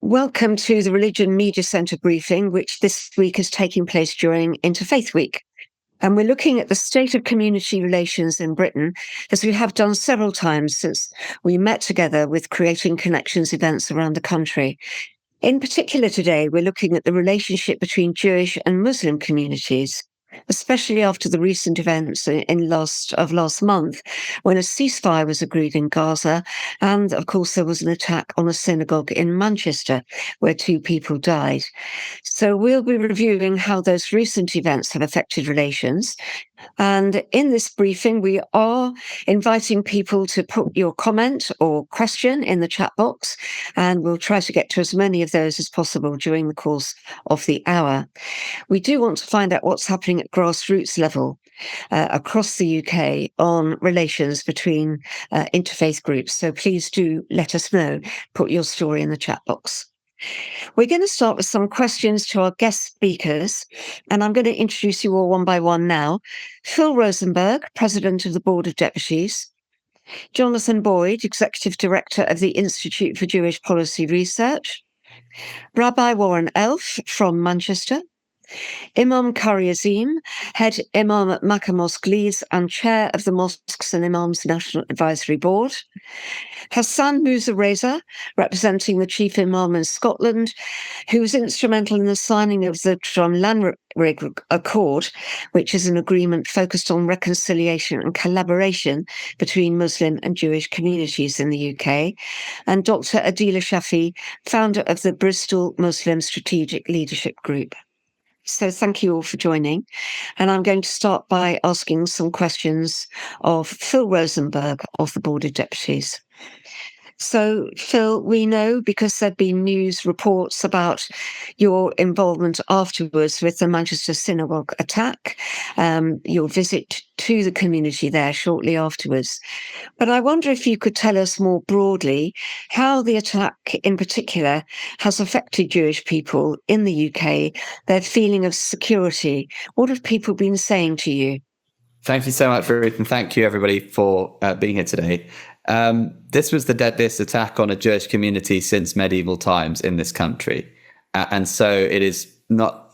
Welcome to the Religion Media Centre briefing, which this week is taking place during Interfaith Week. And we're looking at the state of community relations in Britain, as we have done several times since we met together with Creating Connections events around the country. In particular today, we're looking at the relationship between Jewish and Muslim communities, especially after the recent events of last month, when a ceasefire was agreed in Gaza, and of course there was an attack on a synagogue in Manchester, where 2 people died. So we'll be reviewing how those recent events have affected relations. And in this briefing, we are inviting people to put your comment or question in the chat box, and we'll try to get to as many of those as possible during the course of the hour. We do want to find out what's happening at grassroots level across the UK on relations between interfaith groups. So please do let us know. Put your story in the chat box. We're going to start with some questions to our guest speakers, and I'm going to introduce you all one by one now. Phil Rosenberg, President of the Board of Deputies. Jonathan Boyd, Executive Director of the Institute for Jewish Policy Research. Rabbi Warren Elf from Manchester. Imam Kari Azim, Head Imam at Makkah Mosque Leeds and Chair of the Mosques and Imams National Advisory Board. Hassan Musa Reza, representing the Chief Imam in Scotland, who was instrumental in the signing of the Drumlanrig Accord, which is an agreement focused on reconciliation and collaboration between Muslim and Jewish communities in the UK, and Dr. Adila Shafi, founder of the Bristol Muslim Strategic Leadership Group. So thank you all for joining. And I'm going to start by asking some questions of Phil Rosenberg of the Board of Deputies. So, Phil, we know because there've been news reports about your involvement afterwards with the Manchester synagogue attack, your visit to the community there shortly afterwards. But I wonder if you could tell us more broadly how the attack in particular has affected Jewish people in the UK, their feeling of security. What have people been saying to you? Thank you so much, Ruth, and thank you everybody for being here today. This was the deadliest attack on a Jewish community since medieval times in this country. And so it is not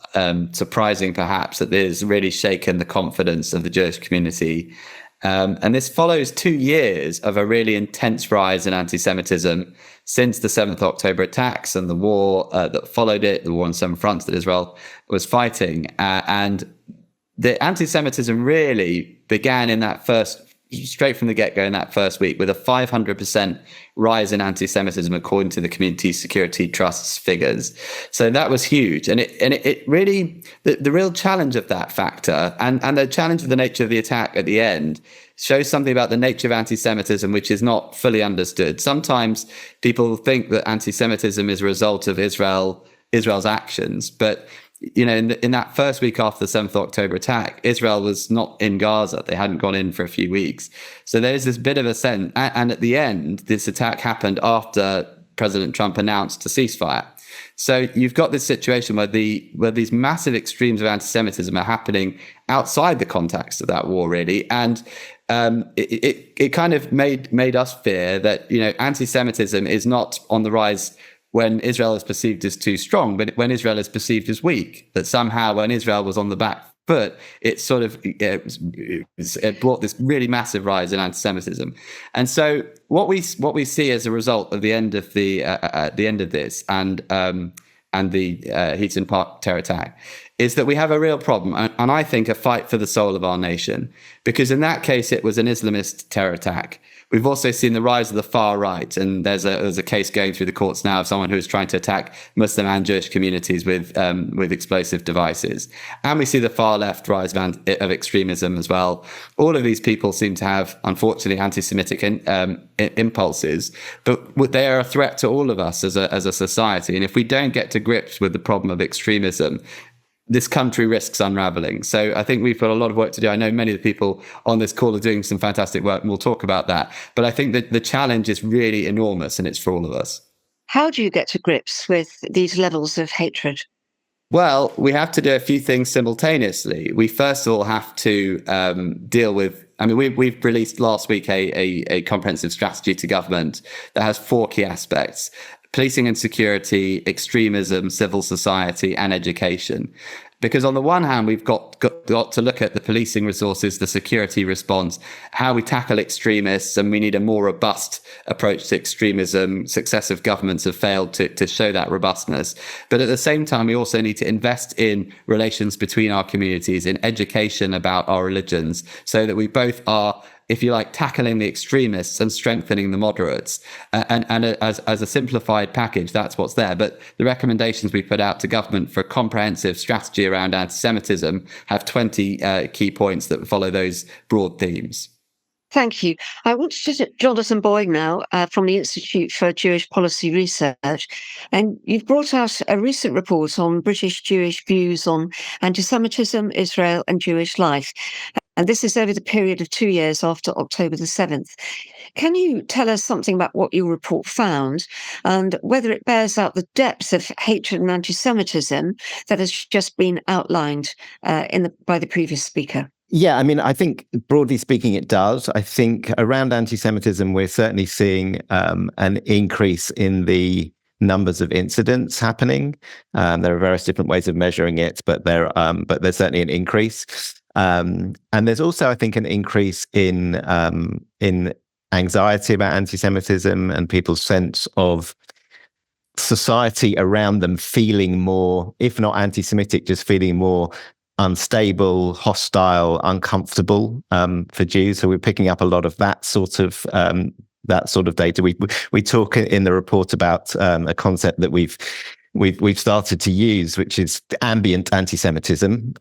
surprising, perhaps, that it has really shaken the confidence of the Jewish community. And this follows 2 years of a really intense rise in anti-Semitism since the 7th October attacks and the war that followed it, the war on 7 fronts that Israel was fighting. And the anti-Semitism really began in that straight from the get-go in that first week with a 500% rise in anti-Semitism according to the Community Security Trust's figures. So that was huge. And it really, the real challenge of that factor and the challenge of the nature of the attack at the end shows something about the nature of anti-Semitism, which is not fully understood. Sometimes people think that anti-Semitism is a result of Israel's actions, but in that first week after the 7th October attack, Israel was not in Gaza. They hadn't gone in for a few weeks. So there's this bit of a sense. And at the end, this attack happened after President Trump announced a ceasefire. So you've got this situation where these massive extremes of anti-Semitism are happening outside the context of that war, really. And it kind of made us fear that, anti-Semitism is not on the rise when Israel is perceived as too strong, but when Israel is perceived as weak, that somehow when Israel was on the back foot, it sort of it brought this really massive rise in anti-Semitism. And so what we see as a result of the end of this and the Heaton Park terror attack is that we have a real problem, and I think a fight for the soul of our nation, because in that case it was an Islamist terror attack. We've also seen the rise of the far right, and there's a case going through the courts now of someone who is trying to attack Muslim and Jewish communities with explosive devices. And we see the far left rise of extremism as well. All of these people seem to have, unfortunately, anti-Semitic impulses, but they are a threat to all of us as a society. And if we don't get to grips with the problem of extremism, this country risks unraveling. So I think we've got a lot of work to do. I know many of the people on this call are doing some fantastic work, and we'll talk about that. But I think that the challenge is really enormous, and it's for all of us. How do you get to grips with these levels of hatred? Well, we have to do a few things simultaneously. We first of all have to deal with, we've released last week a comprehensive strategy to government that has 4 key aspects. policing and security, extremism, civil society, and education. Because on the one hand, we've got to look at the policing resources, the security response, how we tackle extremists, and we need a more robust approach to extremism. Successive governments have failed to show that robustness. But at the same time, we also need to invest in relations between our communities, in education about our religions, so that we both are, if you like, tackling the extremists and strengthening the moderates. And as a simplified package, that's what's there. But the recommendations we put out to government for a comprehensive strategy around anti-Semitism have 20 key points that follow those broad themes. Thank you. I want to visit Jonathan Boyd now from the Institute for Jewish Policy Research. And you've brought out a recent report on British Jewish views on anti-Semitism, Israel and Jewish life. And this is over the period of 2 years after October the 7th. Can you tell us something about what your report found and whether it bears out the depth of hatred and anti-Semitism that has just been outlined by the previous speaker? Yeah, I mean, I think broadly speaking, it does. I think around anti-Semitism, we're certainly seeing an increase in the numbers of incidents happening. There are various different ways of measuring it, but there's certainly an increase. And there's also, I think, an increase in anxiety about anti-Semitism and people's sense of society around them feeling more, if not anti-Semitic, just feeling more unstable, hostile, uncomfortable for Jews. So we're picking up a lot of that sort of data. We talk in the report about a concept that we've started to use, which is ambient anti-Semitism,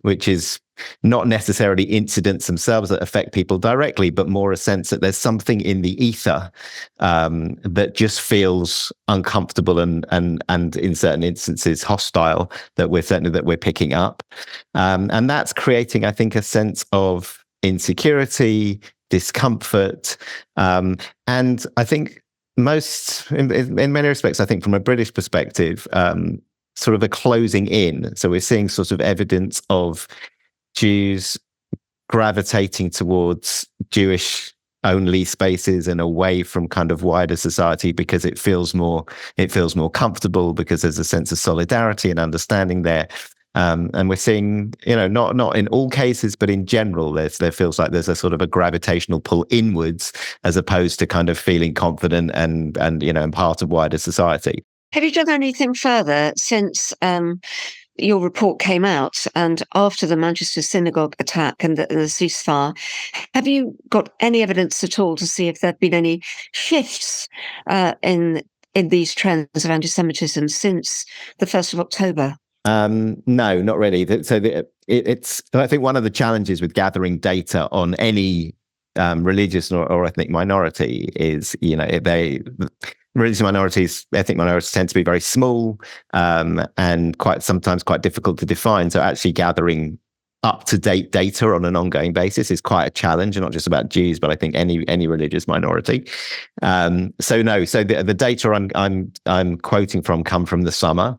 which is not necessarily incidents themselves that affect people directly, but more a sense that there's something in the ether that just feels uncomfortable and in certain instances hostile that we're picking up, and that's creating, I think, a sense of insecurity, discomfort, and I think in many respects, I think from a British perspective, sort of a closing in. So we're seeing sort of evidence of Jews gravitating towards Jewish only spaces and away from kind of wider society because it feels more comfortable, because there's a sense of solidarity and understanding there. And we're seeing, not in all cases, but in general, there feels like there's a sort of a gravitational pull inwards as opposed to kind of feeling confident and part of wider society. Have you done anything further since your report came out and after the Manchester synagogue attack and the ceasefire? Have you got any evidence at all to see if there have been any shifts in these trends of anti-Semitism since the 1st of October? No, not really. So I think one of the challenges with gathering data on any religious or ethnic minority is, religious minorities, ethnic minorities tend to be very small and sometimes quite difficult to define. So actually gathering up-to-date data on an ongoing basis is quite a challenge, and not just about Jews, but I think any religious minority. So the data I'm quoting from come from the summer,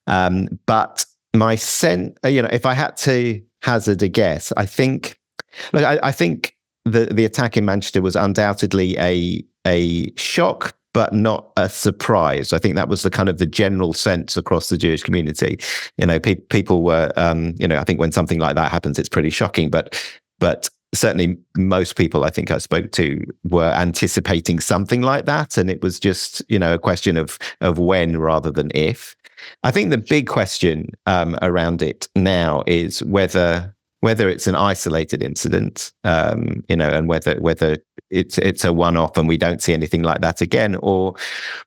but my sense, if I had to hazard a guess, I think the attack in Manchester was undoubtedly a shock, but not a surprise. I think that was the general sense across the Jewish community. People were, I think when something like that happens, it's pretty shocking. But certainly most people I think I spoke to were anticipating something like that, and it was just, a question of when rather than if. I think the big question around it now is whether it's an isolated incident, and whether it's a one-off and we don't see anything like that again, or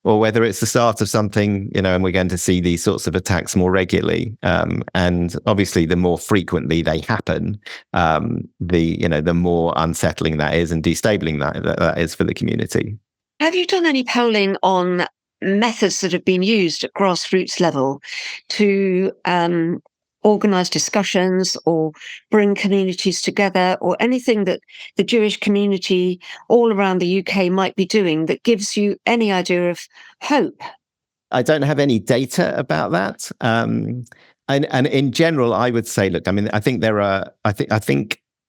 whether it's the start of something, and we're going to see these sorts of attacks more regularly. And obviously, the more frequently they happen, the more unsettling that is and destabilizing that is for the community. Have you done any polling on methods that have been used at grassroots level to organise discussions or bring communities together, or anything that the Jewish community all around the UK might be doing that gives you any idea of hope? I don't have any data about that. And in general, I would say, look, I mean, I think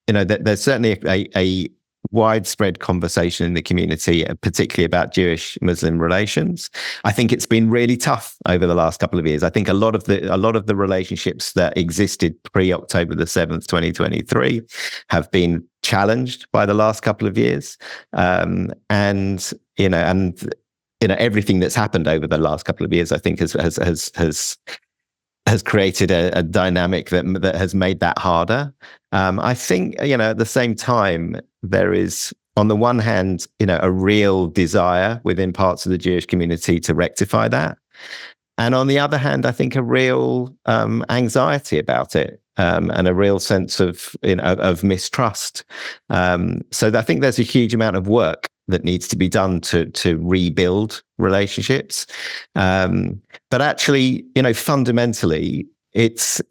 there's certainly a widespread conversation in the community, particularly about Jewish-Muslim relations. I think it's been really tough over the last couple of years. I think a lot of the relationships that existed pre-October the 7th, 2023, have been challenged by the last couple of years, and everything that's happened over the last couple of years, I think, has created a dynamic that has made that harder. I think, at the same time, there is, on the one hand, a real desire within parts of the Jewish community to rectify that. And on the other hand, I think a real anxiety about it, and a real sense of mistrust. So I think there's a huge amount of work that needs to be done to rebuild relationships. But actually, fundamentally, it's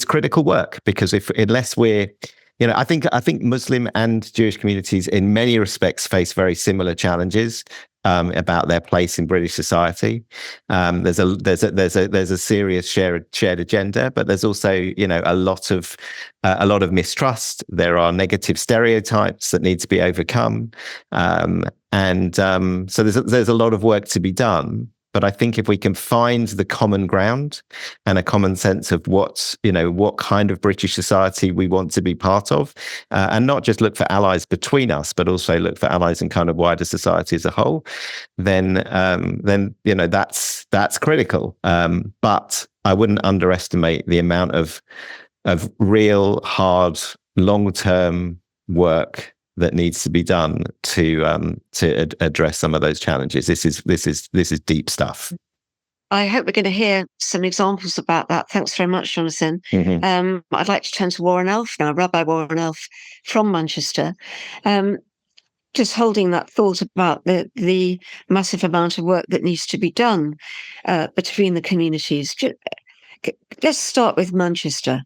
critical work, because unless we're, I think Muslim and Jewish communities in many respects face very similar challenges about their place in British society. There's a serious shared agenda, but there's also a lot of mistrust. There are negative stereotypes that need to be overcome, so there's a lot of work to be done. But I think if we can find the common ground and a common sense of what kind of British society we want to be part of, and not just look for allies between us, but also look for allies in kind of wider society as a whole, then that's critical. But I wouldn't underestimate the amount of real hard long-term work that needs to be done to address some of those challenges. This is deep stuff. I hope we're going to hear some examples about that. Thanks very much, Jonathan. Mm-hmm. I'd like to turn to Warren Elf now, Rabbi Warren Elf from Manchester. Just holding that thought about the massive amount of work that needs to be done between the communities. Let's start with Manchester.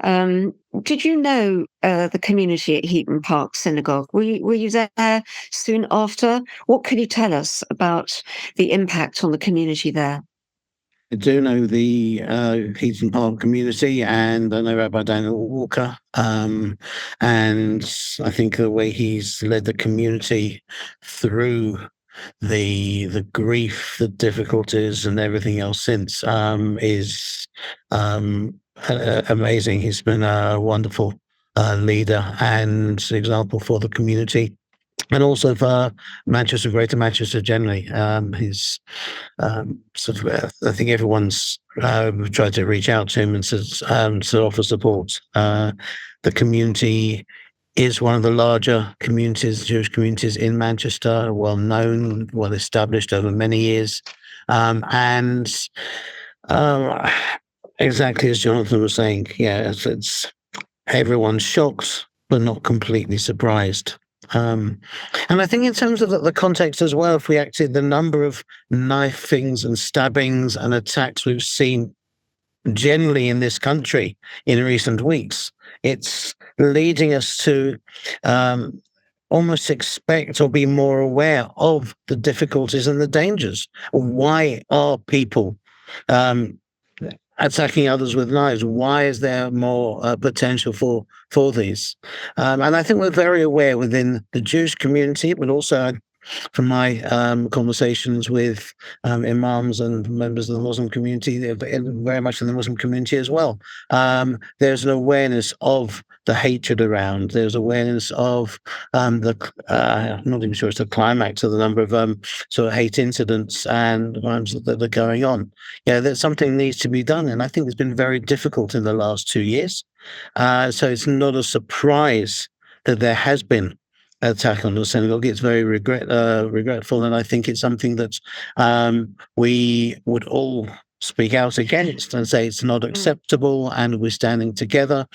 Did you know the community at Heaton Park Synagogue? Were you there soon after? What can you tell us about the impact on the community there? I do know the Heaton Park community, and I know Rabbi Daniel Walker. And I think the way he's led the community through the grief, the difficulties, and everything else since is amazing. He's been a wonderful leader and example for the community, and also for Manchester, Greater Manchester generally. He's I think everyone's tried to reach out to him and to offer support. The community is one of the larger communities, Jewish communities in Manchester, well known, well established over many years. And exactly as Jonathan was saying, it's everyone's shocked, but not completely surprised. And I think in terms of the context as well, if we acted the number of knifings and stabbings and attacks we've seen generally in this country in recent weeks, it's leading us to almost expect or be more aware of the difficulties and the dangers. Why are people attacking others with knives? Why is there more potential for these? And I think we're very aware within the Jewish community, but also from my conversations with imams and members of the Muslim community, very much in the Muslim community as well. There's an awareness of the hatred around. There's awareness of I'm not even sure it's the climax of the number of sort of hate incidents and crimes that are going on. That something needs to be done, and I think it's been very difficult in the last 2 years. So it's not a surprise that there has been attack on the synagogue. It's very regretful, and I think it's something that we would all speak out against and say it's not acceptable, and we're standing together.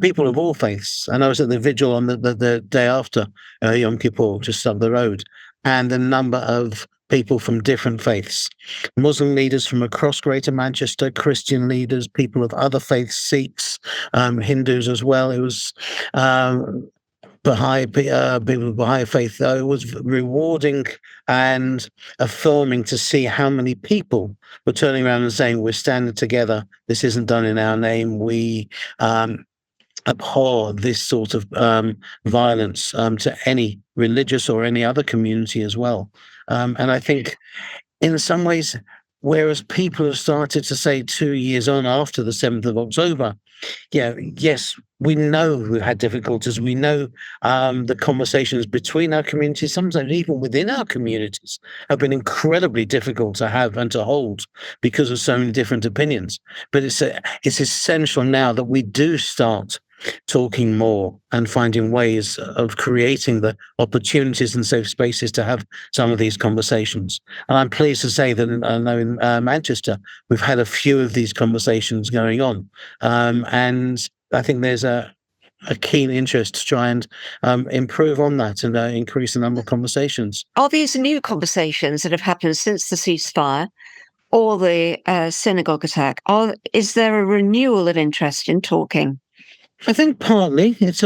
People of all faiths. And I was at the vigil on the day after Yom Kippur, just up the road, and a number of people from different faiths, Muslim leaders from across Greater Manchester, Christian leaders, people of other faiths, Sikhs, Hindus as well. It was people of Baha'i faith. It was rewarding and affirming to see how many people were turning around and saying, we're standing together. This isn't done in our name. We abhor this sort of violence to any religious or any other community as well. And I think in some ways, whereas people have started to say 2 years on after the 7th of October, yes, we know we've had difficulties. We know the conversations between our communities, sometimes even within our communities, have been incredibly difficult to have and to hold because of so many different opinions. But it's essential now that we do start talking more and finding ways of creating the opportunities and safe spaces to have some of these conversations. And I'm pleased to say that I know in Manchester, we've had a few of these conversations going on. And I think there's a keen interest to try and improve on that and increase the number of conversations. Are these new conversations that have happened since the ceasefire or the synagogue attack? Is there a renewal of interest in talking? I think partly it's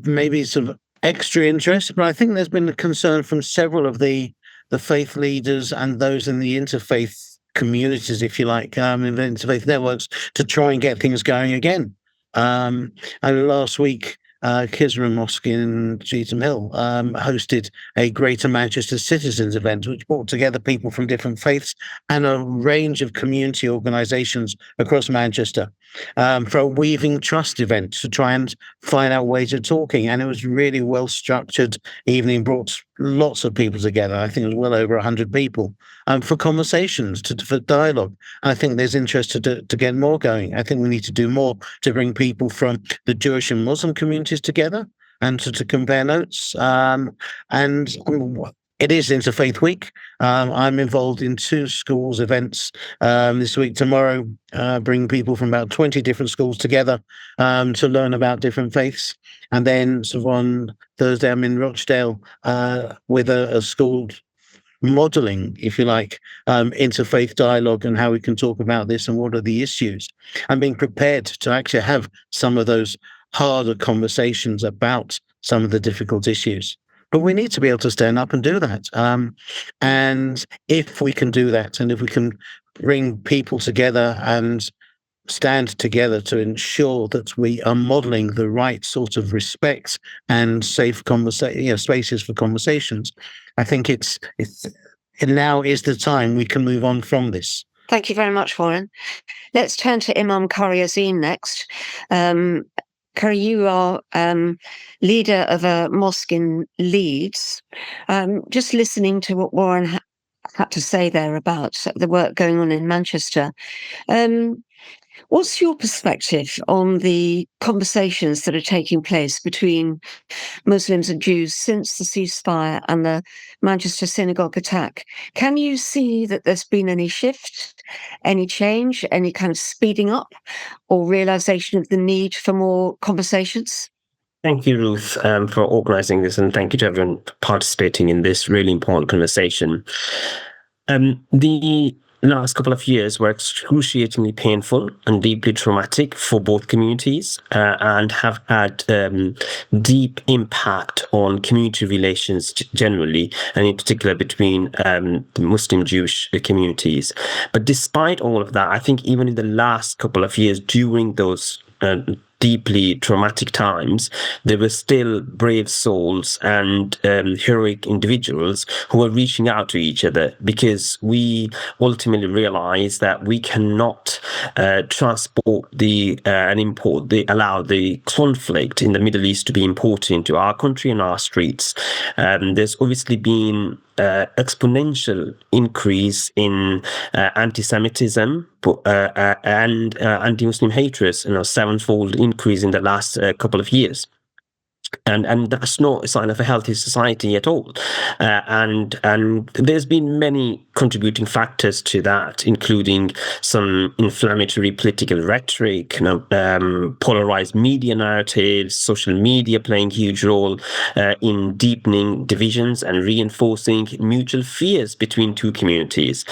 maybe sort of extra interest, but I think there's been a concern from several of the faith leaders and those in the interfaith communities, if you like, in the interfaith networks, to try and get things going again. And last week, Kisra Mosque in Cheetham Hill hosted a Greater Manchester Citizens event, which brought together people from different faiths and a range of community organisations across Manchester for a Weaving Trust event to try and find out ways of talking. And it was really well structured evening, brought lots of people together. I think it was well over 100 people for conversations, for dialogue. And I think there's interest to get more going. I think we need to do more to bring people from the Jewish and Muslim communities together and to compare notes. And it is Interfaith Week. I'm involved in 2 schools events this week. Tomorrow, bring people from about 20 different schools together to learn about different faiths. And then sort of on Thursday, I'm in Rochdale with a school modelling, if you like, interfaith dialogue and how we can talk about this and what are the issues. I'm being prepared to actually have some of those harder conversations about some of the difficult issues. But we need to be able to stand up and do that. And if we can do that, and if we can bring people together and stand together to ensure that we are modelling the right sort of respect and safe spaces for conversations, I think it now is the time we can move on from this. Thank you very much, Warren. Let's turn to Imam Kari Azim next. Kari, you are leader of a mosque in Leeds. Just listening to what Warren had to say there about the work going on in Manchester. What's your perspective on the conversations that are taking place between Muslims and Jews since the ceasefire and the Manchester synagogue attack? Can you see that there's been any shift, any change, any kind of speeding up or realization of the need for more conversations? Thank you, Ruth, for organising this, and thank you to everyone participating in this really important conversation. The last couple of years were excruciatingly painful and deeply traumatic for both communities and have had deep impact on community relations generally, and in particular between the Muslim-Jewish communities. But despite all of that, I think even in the last couple of years during those deeply traumatic times, there were still brave souls and heroic individuals who were reaching out to each other, because we ultimately realized that we cannot allow the conflict in the Middle East to be imported into our country and our streets. There's obviously been exponential increase in anti-Semitism and anti-Muslim hatred, sevenfold increase in the last couple of years. And that's not a sign of a healthy society at all. And there's been many contributing factors to that, including some inflammatory political rhetoric, polarized media narratives, social media playing a huge role in deepening divisions and reinforcing mutual fears between two communities.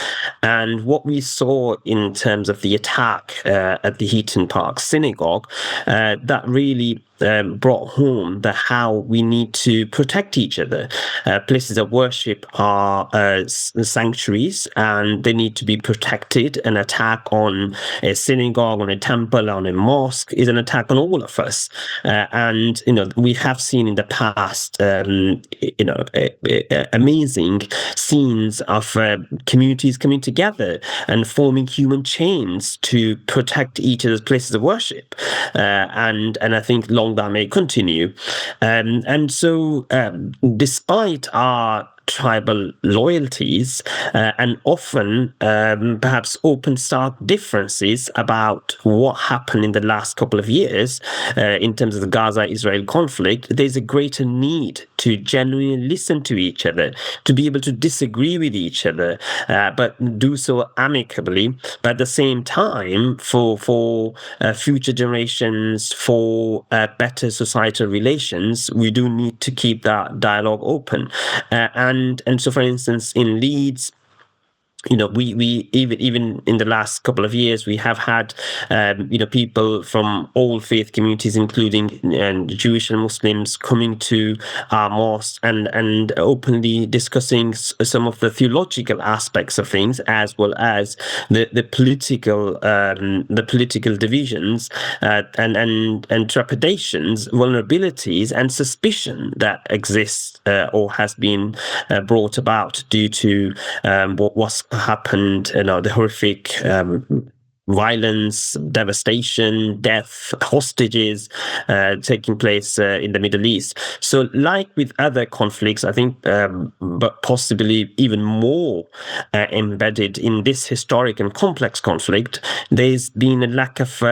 And what we saw in terms of the attack at the Heaton Park synagogue, that really brought home how we need to protect each other. Places of worship are sanctuaries, and they need to be protected. An attack on a synagogue, on a temple, on a mosque is an attack on all of us. And we have seen in the past, amazing scenes of communities coming together and forming human chains to protect each other's places of worship. And I think long that may continue. And so despite our tribal loyalties and often perhaps open stark differences about what happened in the last couple of years in terms of the Gaza-Israel conflict, there's a greater need to genuinely listen to each other, to be able to disagree with each other, but do so amicably. But at the same time, for future generations, for better societal relations, we do need to keep that dialogue open. And so, for instance, in Leeds, we even in the last couple of years, we have had people from all faith communities, including Jewish and Muslims, coming to our mosque and openly discussing some of the theological aspects of things, as well as the political divisions and trepidations, vulnerabilities, and suspicion that exists or has been brought about due to what was happened, the horrific violence, devastation, death, hostages taking place in the Middle East. So like with other conflicts, I think, but possibly even more embedded in this historic and complex conflict, there's been a lack of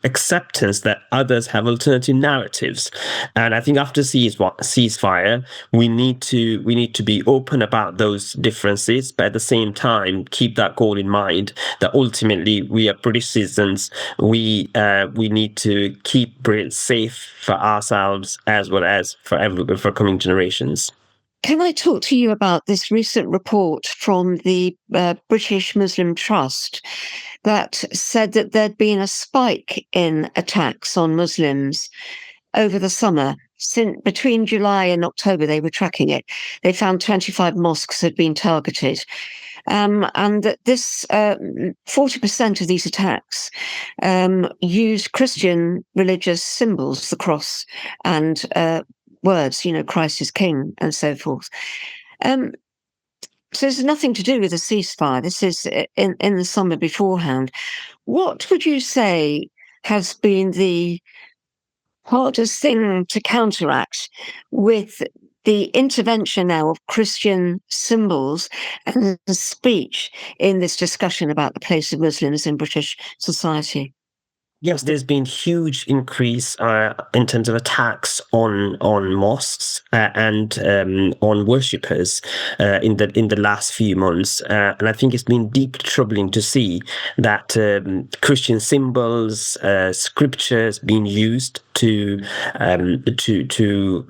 acceptance that others have alternative narratives. And I think after ceasefire, we need to be open about those differences, but at the same time, keep that goal in mind that ultimately we are British citizens. We need to keep Britain safe for ourselves as well as for coming generations. Can I talk to you about this recent report from the British Muslim Trust that said that there'd been a spike in attacks on Muslims over the summer? Between July and October, they were tracking it. They found 25 mosques had been targeted. And that this 40% of these attacks used Christian religious symbols, the cross, and words, Christ is King, and so forth. So there's nothing to do with a ceasefire. This is in the summer beforehand. What would you say has been the hardest thing to counteract with the intervention now of Christian symbols and speech in this discussion about the place of Muslims in British society? Yes, there's been huge increase in terms of attacks on mosques and on worshippers in the last few months, and I think it's been deeply troubling to see that Christian symbols, scriptures being used to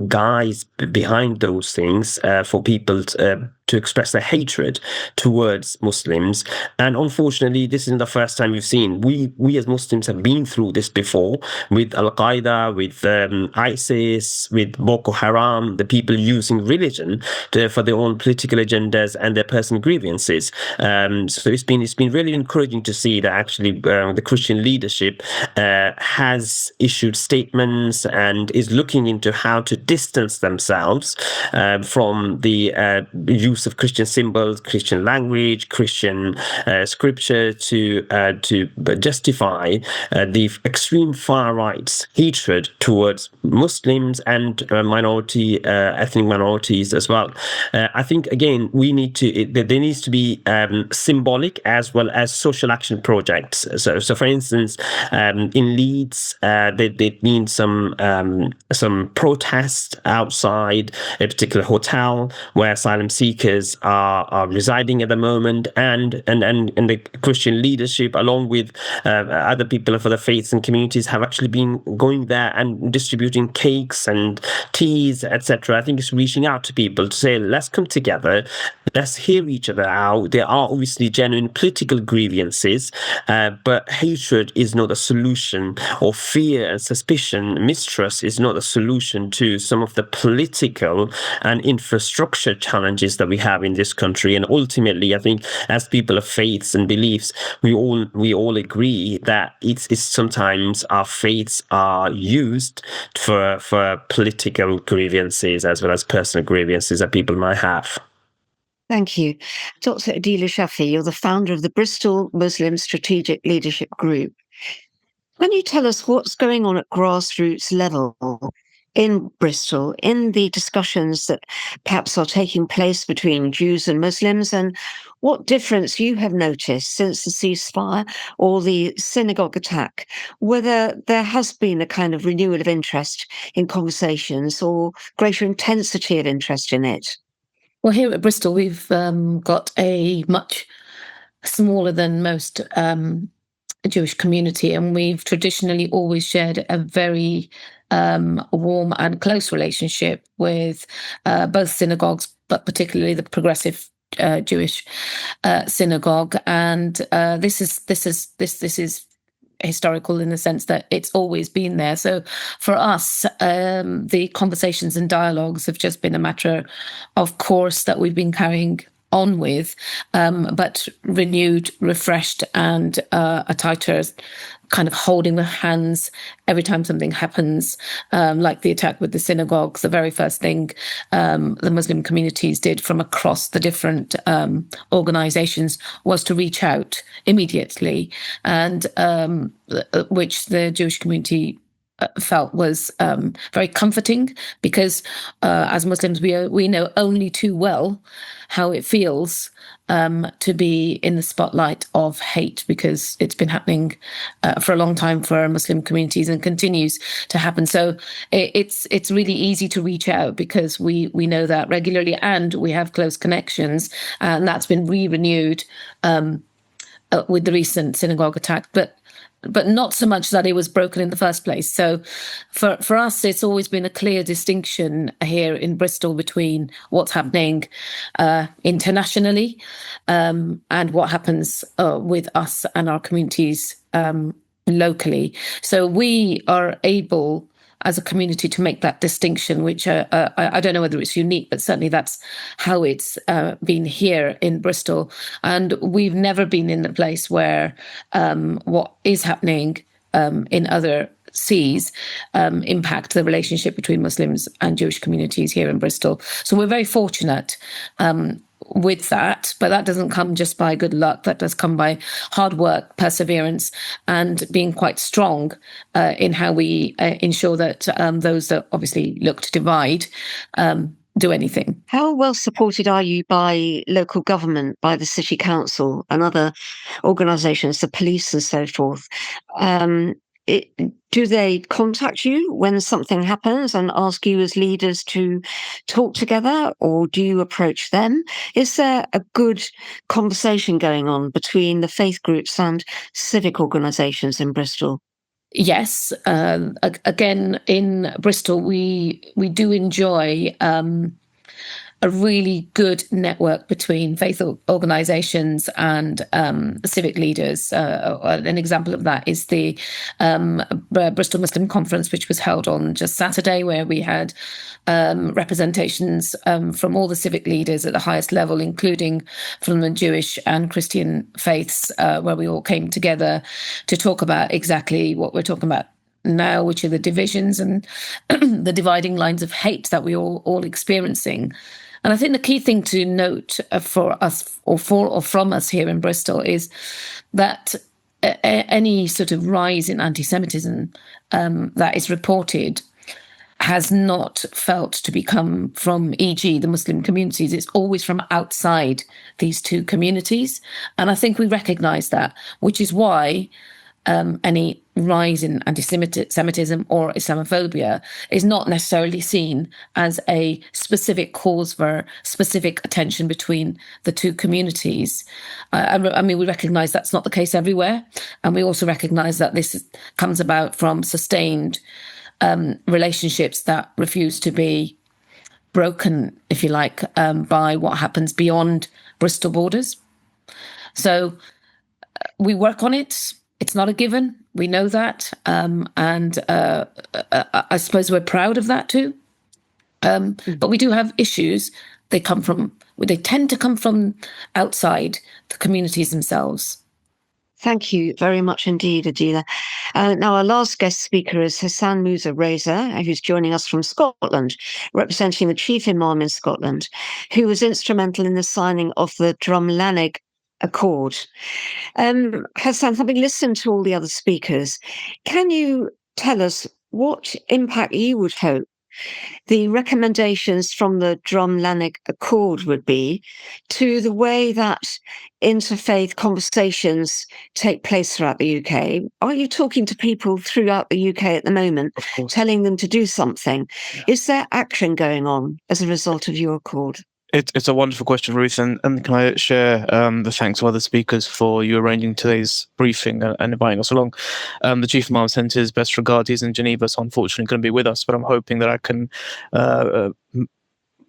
guise behind those things for people to express their hatred towards Muslims. And unfortunately, this isn't the first time we've seen. We as Muslims have been through this before with Al-Qaeda, with ISIS, with Boko Haram, the people using religion for their own political agendas and their personal grievances. So it's been really encouraging to see that actually the Christian leadership has issued statements and is looking into how to distance themselves from the use of Christian symbols, Christian language, Christian scripture to justify the extreme far right's hatred towards Muslims and ethnic minorities as well. I think again there needs to be symbolic as well as social action projects. So for instance, in Leeds, there'd been some protests outside a particular hotel where asylum seekers are residing at the moment, and the Christian leadership, along with other people of other faiths and communities, have actually been going there and distributing cakes and teas, etc. I think it's reaching out to people to say, let's come together, let's hear each other out. There are obviously genuine political grievances, but hatred is not a solution, or fear and suspicion solution. Mistrust is not a solution to some of the political and infrastructure challenges that we have in this country. And ultimately, I think as people of faiths and beliefs, we all agree that it's sometimes our faiths are used for political grievances as well as personal grievances that people might have. Thank you. Dr. Adila Shafi, you're the founder of the Bristol Muslim Strategic Leadership Group. Can you tell us what's going on at grassroots level in Bristol, in the discussions that perhaps are taking place between Jews and Muslims, and what difference you have noticed since the ceasefire or the synagogue attack, whether there has been a kind of renewal of interest in conversations or greater intensity of interest in it? Well, here at Bristol, we've got a much smaller than most Jewish community, and we've traditionally always shared a very warm and close relationship with both synagogues, but particularly the progressive Jewish synagogue. And this is historical in the sense that it's always been there. So for us, the conversations and dialogues have just been a matter of course that we've been carrying on with, but renewed, refreshed, and a tighter kind of holding the hands every time something happens, like the attack with the synagogues. The very first thing the Muslim communities did from across the different organizations was to reach out immediately, and which the Jewish community felt was very comforting, because as Muslims we know only too well how it feels to be in the spotlight of hate, because it's been happening for a long time for Muslim communities and continues to happen. So it's really easy to reach out because we know that regularly and we have close connections, and that's been renewed with the recent synagogue attack, but not so much that it was broken in the first place. So for us, it's always been a clear distinction here in Bristol between what's happening internationally and what happens with us and our communities locally. So we are able as a community to make that distinction, which I don't know whether it's unique, but certainly that's how it's been here in Bristol. And we've never been in the place where what is happening in other seas impact the relationship between Muslims and Jewish communities here in Bristol. So we're very fortunate with that, but that doesn't come just by good luck. That does come by hard work, perseverance, and being quite strong in how we ensure that those that obviously look to divide do anything. How well supported are you by local government, by the city council and other organisations, the police and so forth? Do they contact you when something happens and ask you as leaders to talk together, or do you approach them? Is there a good conversation going on between the faith groups and civic organisations in Bristol? Yes. Again, in Bristol, we do enjoy a really good network between faith organisations and civic leaders. An example of that is the Bristol Muslim Conference, which was held on just Saturday, where we had representations from all the civic leaders at the highest level, including from the Jewish and Christian faiths, where we all came together to talk about exactly what we're talking about now, which are the divisions and the dividing lines of hate that we all experiencing. And I think the key thing to note for us or from us here in Bristol is that any sort of rise in anti-Semitism that is reported has not felt to come from, e.g., the Muslim communities. It's always from outside these two communities. And I think we recognise that, which is why any rise in anti-Semitism or Islamophobia is not necessarily seen as a specific cause for specific attention between the two communities. I mean, we recognise that's not the case everywhere. And we also recognise that this comes about from sustained relationships that refuse to be broken, if you like, by what happens beyond Bristol borders. So we work on it. It's not a given. We know that. And I suppose we're proud of that too. But we do have issues. They tend to come from outside the communities themselves. Thank you very much indeed, Adila. Now, our last guest speaker is Hassan Musa Reza, who's joining us from Scotland, representing the chief imam in Scotland, who was instrumental in the signing of the Drumlanrig Accord. Hassan, having listened to all the other speakers, can you tell us what impact you would hope the recommendations from the Drumlanrig Accord would be to the way that interfaith conversations take place throughout the UK? Are you talking to people throughout the UK at the moment, telling them to do something? Yeah. Is there action going on as a result of your accord? It's a wonderful question, Ruth, and can I share the thanks of other speakers for you arranging today's briefing and inviting us along. The Chief Imam sent his best regards. He's in Geneva, so unfortunately couldn't be with us, but I'm hoping that I can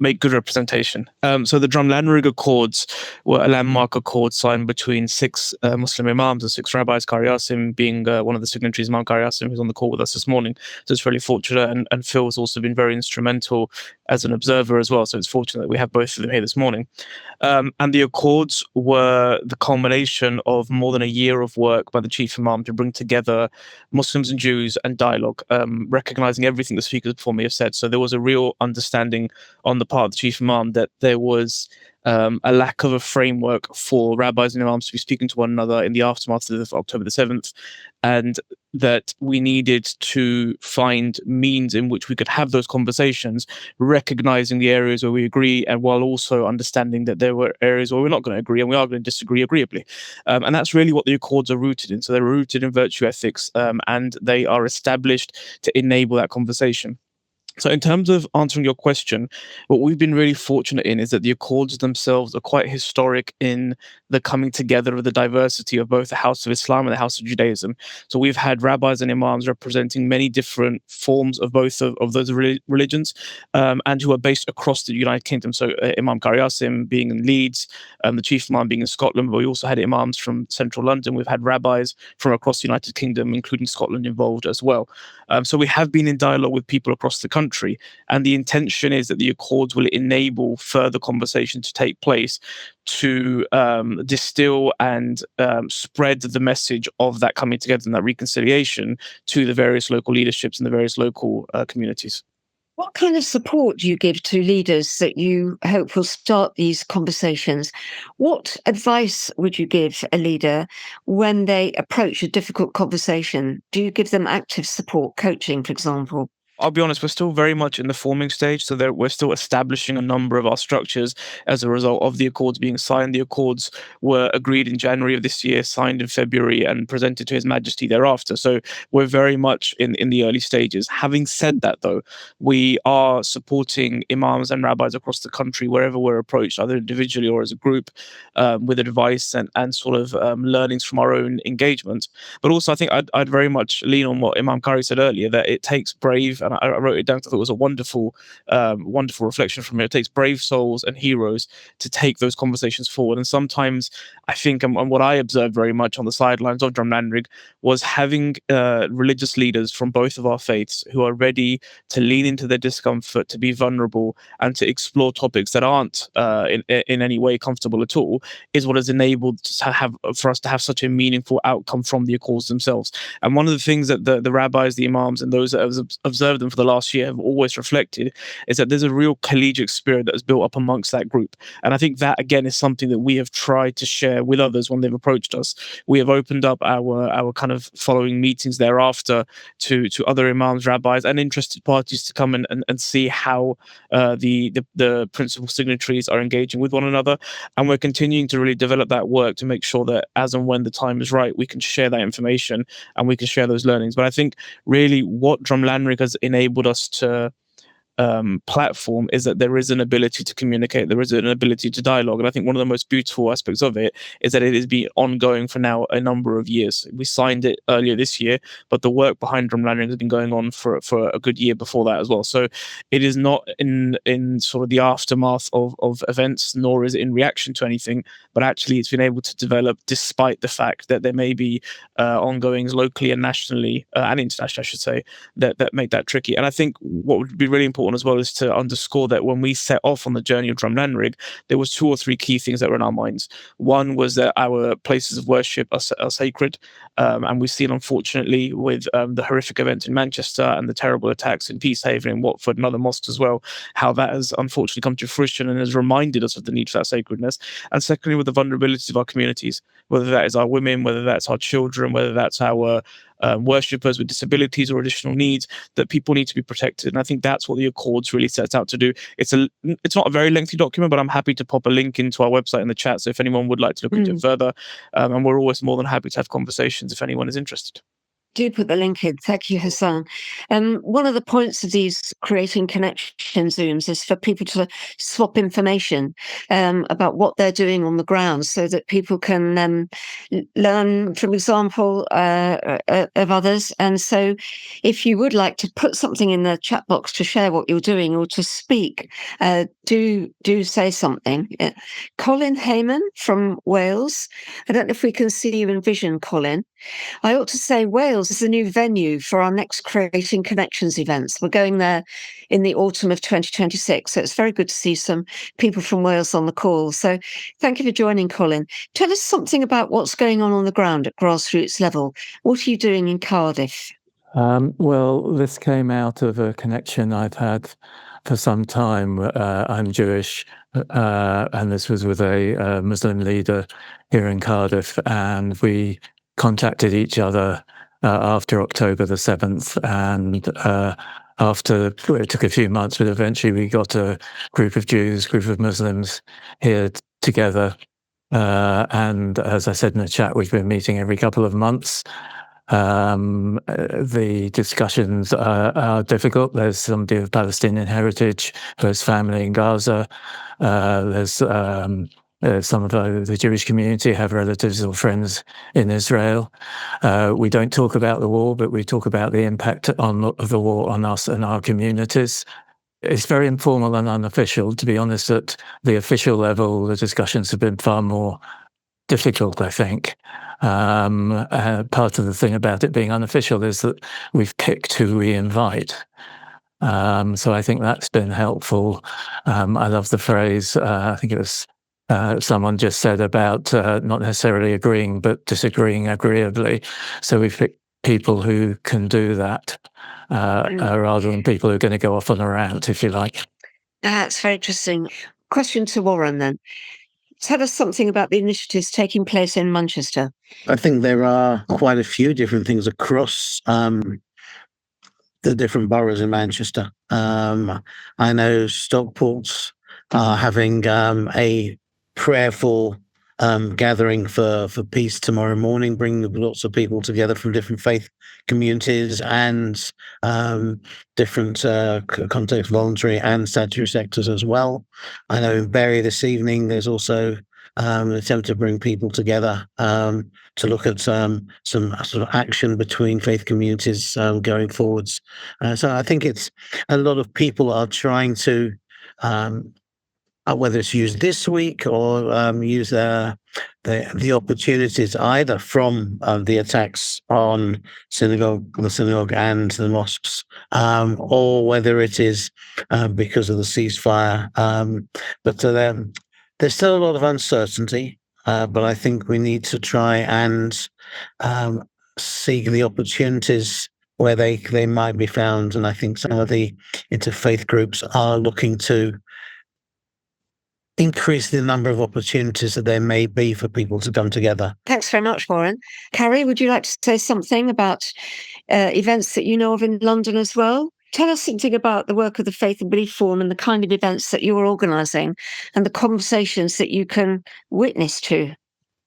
make good representation. So the Drumlanrig Accords were a landmark accord signed between 6 Muslim imams and 6 rabbis, Qari Asim being one of the signatories, Imam Qari Asim, who's on the call with us this morning. So it's really fortunate, and Phil has also been very instrumental as an observer as well. So it's fortunate that we have both of them here this morning. And the accords were the culmination of more than a year of work by the Chief Imam to bring together Muslims and Jews and dialogue, recognizing everything the speakers before me have said. So there was a real understanding on the part of the Chief Imam that there was a lack of a framework for rabbis and imams to be speaking to one another in the aftermath of October the 7th, and that we needed to find means in which we could have those conversations, recognizing the areas where we agree, and while also understanding that there were areas where we're not going to agree and we are going to disagree agreeably. And that's really what the Accords are rooted in. So they're rooted in virtue ethics, and they are established to enable that conversation. So in terms of answering your question, what we've been really fortunate in is that the Accords themselves are quite historic in the coming together of the diversity of both the House of Islam and the House of Judaism. So we've had rabbis and imams representing many different forms of both of those religions, and who are based across the United Kingdom. So Imam Qari Asim being in Leeds, the Chief Imam being in Scotland, but we also had imams from central London. We've had rabbis from across the United Kingdom, including Scotland, involved as well. So we have been in dialogue with people across the country. And the intention is that the Accords will enable further conversation to take place to distill and spread the message of that coming together and that reconciliation to the various local leaderships and the various local communities. What kind of support do you give to leaders that you hope will start these conversations? What advice would you give a leader when they approach a difficult conversation? Do you give them active support, coaching, for example? I'll be honest, we're still very much in the forming stage, so we're still establishing a number of our structures as a result of the Accords being signed. The Accords were agreed in January of this year, signed in February, and presented to His Majesty thereafter. So we're very much in the early stages. Having said that, though, we are supporting imams and rabbis across the country wherever we're approached, either individually or as a group, with advice and sort of learnings from our own engagement. But also, I think I'd very much lean on what Imam Qari said earlier, that it takes brave, and I wrote it down because I thought it was a wonderful reflection from it. It takes brave souls and heroes to take those conversations forward. And sometimes I think, and what I observed very much on the sidelines of Drumlanrig, was having religious leaders from both of our faiths who are ready to lean into their discomfort, to be vulnerable, and to explore topics that aren't in any way comfortable at all, is what has enabled for us to have such a meaningful outcome from the Accords themselves. And one of the things that the rabbis, the imams, and those that have observed them for the last year have always reflected is that there's a real collegiate spirit that is built up amongst that group. And I think that, again, is something that we have tried to share with others when they've approached us. We have opened up our kind of following meetings thereafter to other imams, rabbis, and interested parties to come and see how the principal signatories are engaging with one another. And we're continuing to really develop that work to make sure that as and when the time is right, we can share that information and we can share those learnings. But I think really what Drumlanrig has enabled us to platform is that there is an ability to communicate, there is an ability to dialogue. And I think one of the most beautiful aspects of it is that it has been ongoing for now a number of years. We signed it earlier this year, but the work behind Drumlanrig has been going on for a good year before that as well. So it is not in sort of the aftermath of events, nor is it in reaction to anything, but actually it's been able to develop despite the fact that there may be ongoings locally and nationally and internationally, I should say, that make that tricky. And I think what would be really important as well is to underscore that when we set off on the journey of Drumlanrig, there was 2 or 3 key things that were in our minds. One was that our places of worship are sacred, and we've seen, unfortunately, with the horrific events in Manchester and the terrible attacks in Peacehaven and Watford and other mosques as well, how that has unfortunately come to fruition and has reminded us of the need for that sacredness. And secondly, with the vulnerabilities of our communities, whether that is our women, whether that's our children, whether that's our worshippers with disabilities or additional needs, that people need to be protected. And I think that's what the Accords really sets out to do. It's not a very lengthy document, but I'm happy to pop a link into our website in the chat, so if anyone would like to look into it further, and we're always more than happy to have conversations if anyone is interested. Do put the link in. Thank you, Hassan. One of the points of these creating connection Zooms is for people to swap information about what they're doing on the ground, so that people can learn from example of others. And so if you would like to put something in the chat box to share what you're doing or to speak, do say something. Colin Heyman from Wales. I don't know if we can see you in vision, Colin. I ought to say Wales is a new venue for our next Creating Connections events. We're going there in the autumn of 2026. So it's very good to see some people from Wales on the call. So thank you for joining, Colin. Tell us something about what's going on the ground at grassroots level. What are you doing in Cardiff? Well, this came out of a connection I've had for some time. I'm Jewish, and this was with a Muslim leader here in Cardiff, and we contacted each other after October the 7th, and after it took a few months, but eventually we got a group of Jews, group of Muslims here together. And as I said in the chat, we've been meeting every couple of months. The discussions are difficult. There's somebody of Palestinian heritage who has family in Gaza. There's some of the Jewish community have relatives or friends in Israel. We don't talk about the war, but we talk about the impact of the war on us and our communities. It's very informal and unofficial. To be honest, at the official level, the discussions have been far more difficult, I think. Part of the thing about it being unofficial is that we've picked who we invite. So I think that's been helpful. I love the phrase, I think it was someone just said about not necessarily agreeing, but disagreeing agreeably. So we've picked people who can do that rather than people who are going to go off on a rant, if you like. That's very interesting. Question to Warren then. Tell us something about the initiatives taking place in Manchester. I think there are quite a few different things across the different boroughs in Manchester. I know Stockport's are having a prayerful gathering for peace tomorrow morning, bringing lots of people together from different faith communities and different context, voluntary and statutory sectors as well. I know in Bury this evening there's also an attempt to bring people together to look at some sort of action between faith communities going forwards. So I think it's a lot of people are trying to whether it's used this week or use the opportunities either from the attacks on the synagogue and the mosques, or whether it is because of the ceasefire. But there's still a lot of uncertainty, but I think we need to try and seek the opportunities where they might be found. And I think some of the interfaith groups are looking to increase the number of opportunities that there may be for people to come together. Thanks very much, Warren. Carrie, would you like to say something about events that you know of in London as well? Tell us something about the work of the Faith and Belief Forum and the kind of events that you're organising and the conversations that you can witness to.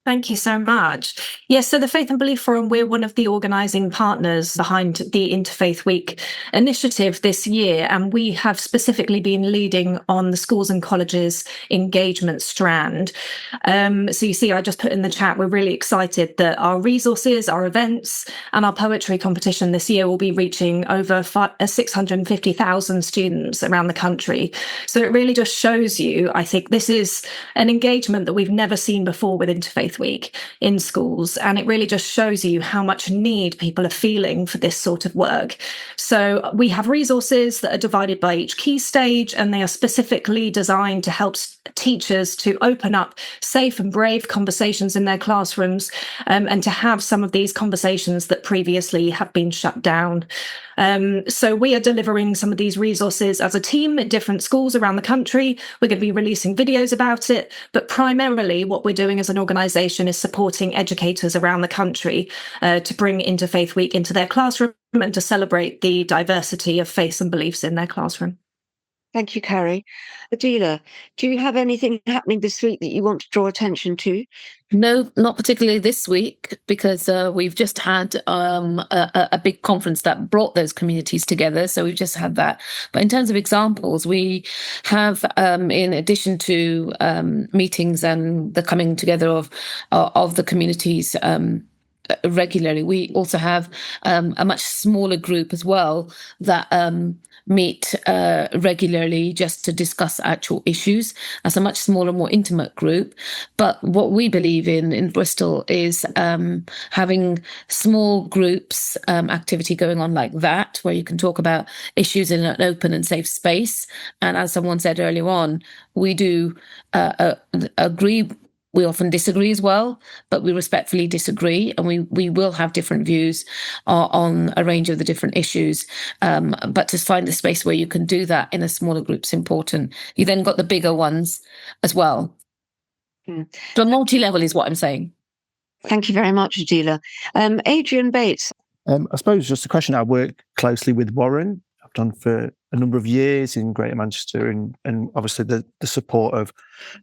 Thank you so much. Yes, so the Faith and Belief Forum, we're one of the organising partners behind the Interfaith Week initiative this year, and we have specifically been leading on the schools and colleges engagement strand. So you see, I just put in the chat, we're really excited that our resources, our events, and our poetry competition this year will be reaching over 650,000 students around the country. So it really just shows you, I think this is an engagement that we've never seen before with Interfaith Week in schools, and it really just shows you how much need people are feeling for this sort of work. So we have resources that are divided by each key stage, and they are specifically designed to help teachers to open up safe and brave conversations in their classrooms, and to have some of these conversations that previously have been shut down. So we are delivering some of these resources as a team at different schools around the country. We're going to be releasing videos about it, but primarily what we're doing as an organisation is supporting educators around the country to bring Interfaith Week into their classroom and to celebrate the diversity of faiths and beliefs in their classroom. Thank you, Carrie. Adila, do you have anything happening this week that you want to draw attention to? No, not particularly this week, because we've just had a big conference that brought those communities together. So we've just had that. But in terms of examples, we have, in addition to meetings and the coming together of the communities regularly, we also have a much smaller group as well that meet regularly just to discuss actual issues as a much smaller, more intimate group. But what we believe in Bristol is having small groups activity going on like that, where you can talk about issues in an open and safe space. And as someone said earlier on, we do agree. We often disagree as well, but we respectfully disagree, and we will have different views on a range of the different issues. But to find a space where you can do that in a smaller group is important. You then got the bigger ones as well. So multi-level is what I'm saying. Thank you very much, Adila. Adrian Bates. I suppose just a question. I work closely with Warren. I've done for a number of years in Greater Manchester, and obviously the support of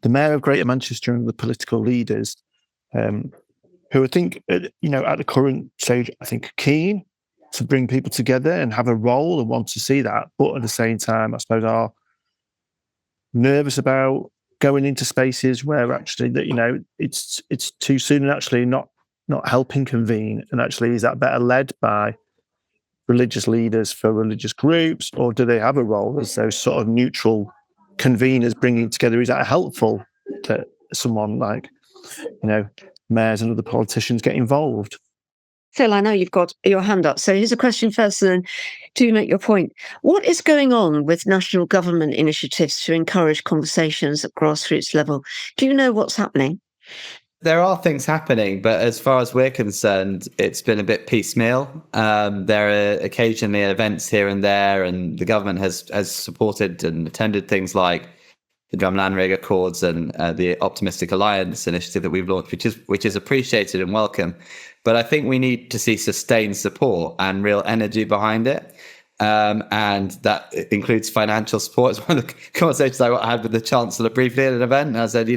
the Mayor of Greater Manchester and the political leaders, who I think, at the current stage, I think are keen to bring people together and have a role and want to see that, but at the same time, I suppose are nervous about going into spaces where actually that it's too soon and actually not helping convene, and actually is that better led by religious leaders for religious groups, or do they have a role as those sort of neutral conveners bringing together? Is that helpful that someone like, mayors and other politicians get involved? Phil, I know you've got your hand up. So here's a question first, and then do make your point. What is going on with national government initiatives to encourage conversations at grassroots level? Do you know what's happening? There are things happening, but as far as we're concerned, it's been a bit piecemeal. There are occasionally events here and there, and the government has supported and attended things like the Drumlanrig Accords and the Optimistic Alliance initiative that we've launched, which is appreciated and welcome. But I think we need to see sustained support and real energy behind it. And that includes financial support. It's one of the conversations I had with the Chancellor briefly at an event. And I said,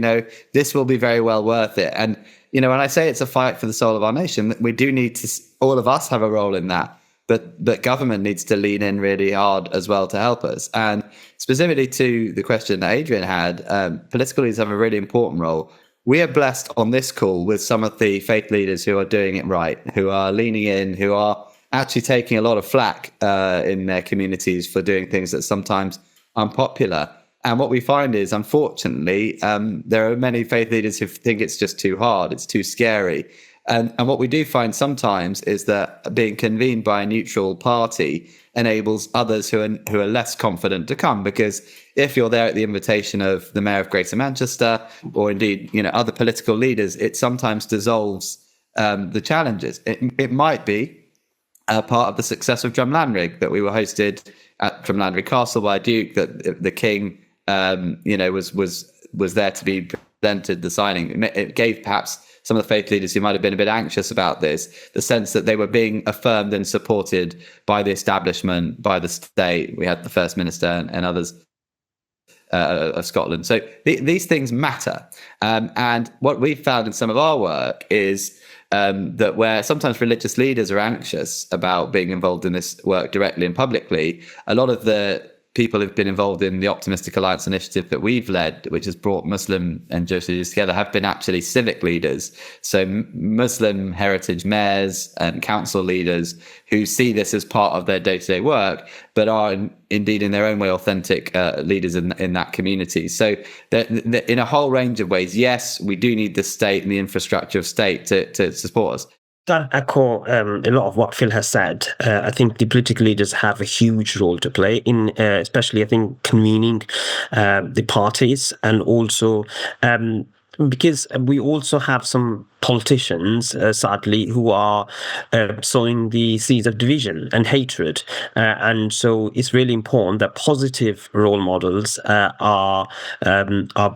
this will be very well worth it. And, when I say it's a fight for the soul of our nation, we do need to, all of us have a role in that. But government needs to lean in really hard as well to help us. And specifically to the question that Adrian had, political leaders have a really important role. We are blessed on this call with some of the faith leaders who are doing it right, who are leaning in, who are actually taking a lot of flack in their communities for doing things that sometimes unpopular. And what we find is, unfortunately, there are many faith leaders who think it's just too hard, it's too scary. And what we do find sometimes is that being convened by a neutral party enables others who are less confident to come, because if you're there at the invitation of the Mayor of Greater Manchester, or indeed other political leaders, it sometimes dissolves the challenges. It might be part of the success of Drumlanrig, that we were hosted at Drumlanrig Castle by Duke, that the King, was there to be presented the signing. It gave perhaps some of the faith leaders who might have been a bit anxious about this the sense that they were being affirmed and supported by the establishment, by the state. We had the First Minister and others of Scotland. So these things matter. And what we've found in some of our work is that where sometimes religious leaders are anxious about being involved in this work directly and publicly, a lot of the people who've been involved in the Optimistic Alliance initiative that we've led, which has brought Muslim and Jewish leaders together, have been actually civic leaders. So Muslim heritage mayors and council leaders who see this as part of their day-to-day work, but are indeed in their own way authentic leaders in that community. So in a whole range of ways, yes, we do need the state and the infrastructure of state to support us. I echo a lot of what Phil has said. I think the political leaders have a huge role to play in, especially I think, convening the parties, and also because we also have some politicians, sadly, who are sowing the seeds of division and hatred. And so it's really important that positive role models are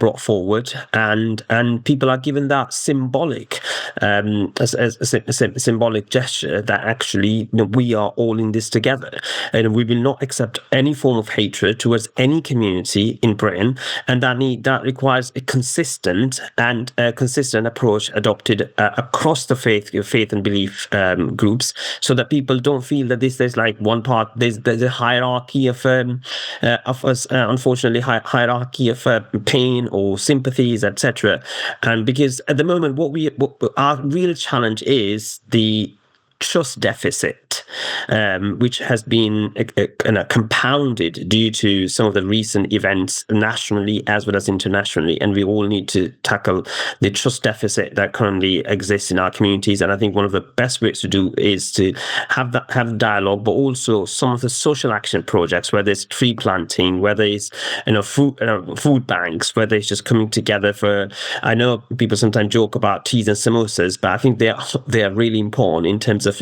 brought forward, and people are given that symbolic as a symbolic gesture that actually we are all in this together, and we will not accept any form of hatred towards any community in Britain, and that requires a consistent approach adopted across the faith and belief groups, so that people don't feel that there's like one part. There's a hierarchy of us, unfortunately, hierarchy of pain or sympathies, etc. And because at the moment, our real challenge is the trust deficit, which has been compounded due to some of the recent events nationally as well as internationally, and we all need to tackle the trust deficit that currently exists in our communities. And I think one of the best ways to do is to have dialogue, but also some of the social action projects, whether it's tree planting, whether it's food banks, whether it's just coming together for. I know people sometimes joke about teas and samosas, but I think they are really important in terms of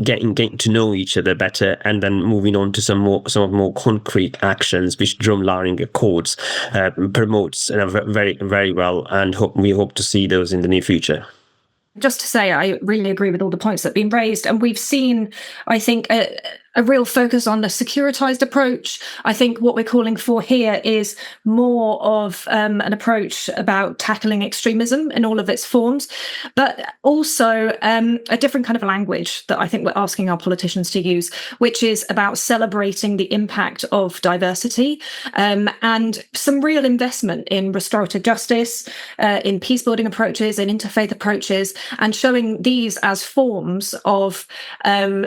getting to know each other better, and then moving on to some more concrete actions, which Drumlanrig Accords promotes very, very well, and we hope to see those in the near future. Just to say, I really agree with all the points that have been raised, and we've seen, I think, a real focus on the securitized approach. I think what we're calling for here is more of an approach about tackling extremism in all of its forms, but also a different kind of language that I think we're asking our politicians to use, which is about celebrating the impact of diversity, and some real investment in restorative justice, in peace-building approaches, in interfaith approaches, and showing these as forms of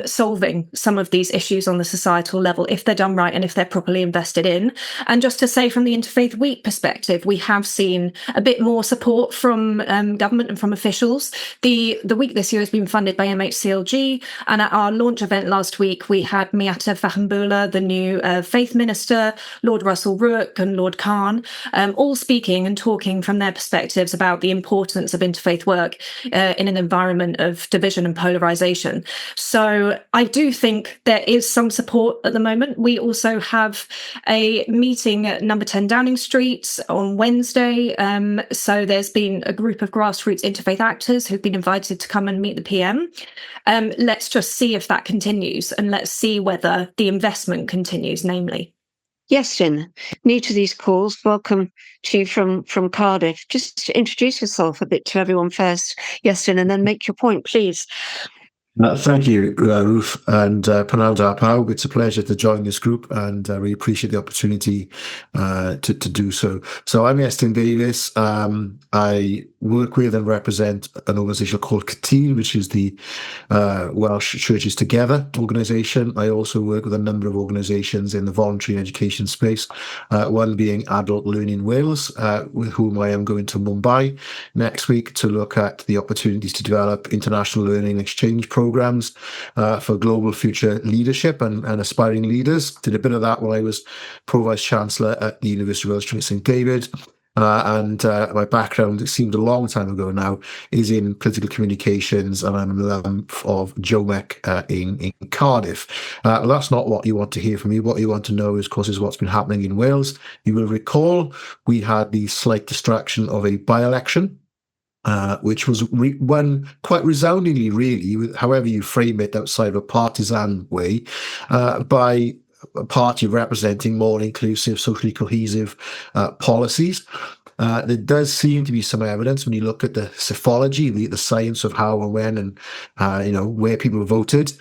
solving some of these issues on the societal level, if they're done right and if they're properly invested in. And just to say, from the Interfaith Week perspective, we have seen a bit more support from government and from officials. The week this year has been funded by MHCLG, and at our launch event last week, we had Miata Fakhmbula, the new faith minister, Lord Russell Rourke and Lord Khan, all speaking and talking from their perspectives about the importance of interfaith work in an environment of division and polarization. So I do think there is some support at the moment. We also have a meeting at number 10 Downing Street on Wednesday. So there's been a group of grassroots interfaith actors who've been invited to come and meet the PM. Let's just see if that continues, and let's see whether the investment continues, namely. Yasin, new to these calls, welcome to you from Cardiff. Just introduce yourself a bit to everyone first, Yasin, and then make your point, please. Thank you, Ruth and Panel Darpau. It's a pleasure to join this group, and we appreciate the opportunity to do so. So I'm Yasin Davis. I work with and represent an organisation called CTEEL, which is the Welsh Churches Together organisation. I also work with a number of organisations in the voluntary education space, one being Adult Learning Wales, with whom I am going to Mumbai next week to look at the opportunities to develop international learning exchange programs for global future leadership and aspiring leaders. Did a bit of that while I was Pro-Vice Chancellor at the University of Welsh St David. And my background, it seemed a long time ago now, is in political communications, and I'm an alum of JOMEC in Cardiff. Well, that's not what you want to hear from me. What you want to know, is, of course, is what's been happening in Wales. You will recall we had the slight distraction of a by-election, which was won quite resoundingly, really, however you frame it, outside of a partisan way, by a party representing more inclusive, socially cohesive policies. There does seem to be some evidence when you look at the psephology, the science of how and when and where people voted,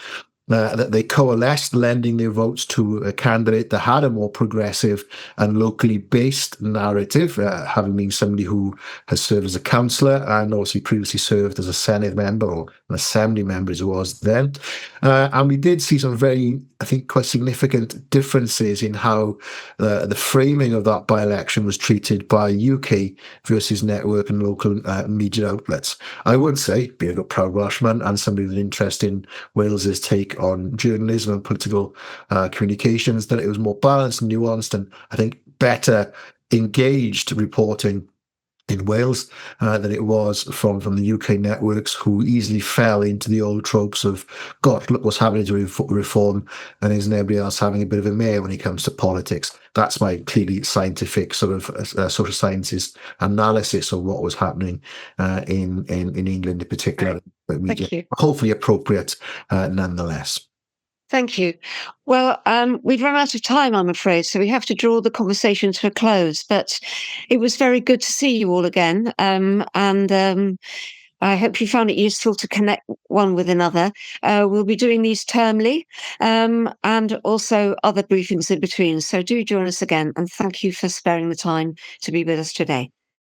that they coalesced, lending their votes to a candidate that had a more progressive and locally based narrative, having been somebody who has served as a councillor and also previously served as a Senate member or an Assembly member as it was then. And we did see some very, I think, quite significant differences in how the framing of that by-election was treated by UK versus network and local media outlets. I would say, being a proud Welshman and somebody with an interest in Wales's take on journalism and political communications, that it was more balanced and nuanced and I think better engaged reporting in Wales than it was from the UK networks, who easily fell into the old tropes of, God, look what's happening to reform, and isn't everybody else having a bit of a mare when it comes to politics? That's my clearly scientific sort of social sciences analysis of what was happening in England in particular. But Thank you. Hopefully appropriate nonetheless. Thank you. Well, we've run out of time, I'm afraid, so we have to draw the conversation to a close. But it was very good to see you all again, and I hope you found it useful to connect one with another. We'll be doing these termly, and also other briefings in between. So do join us again, and thank you for sparing the time to be with us today.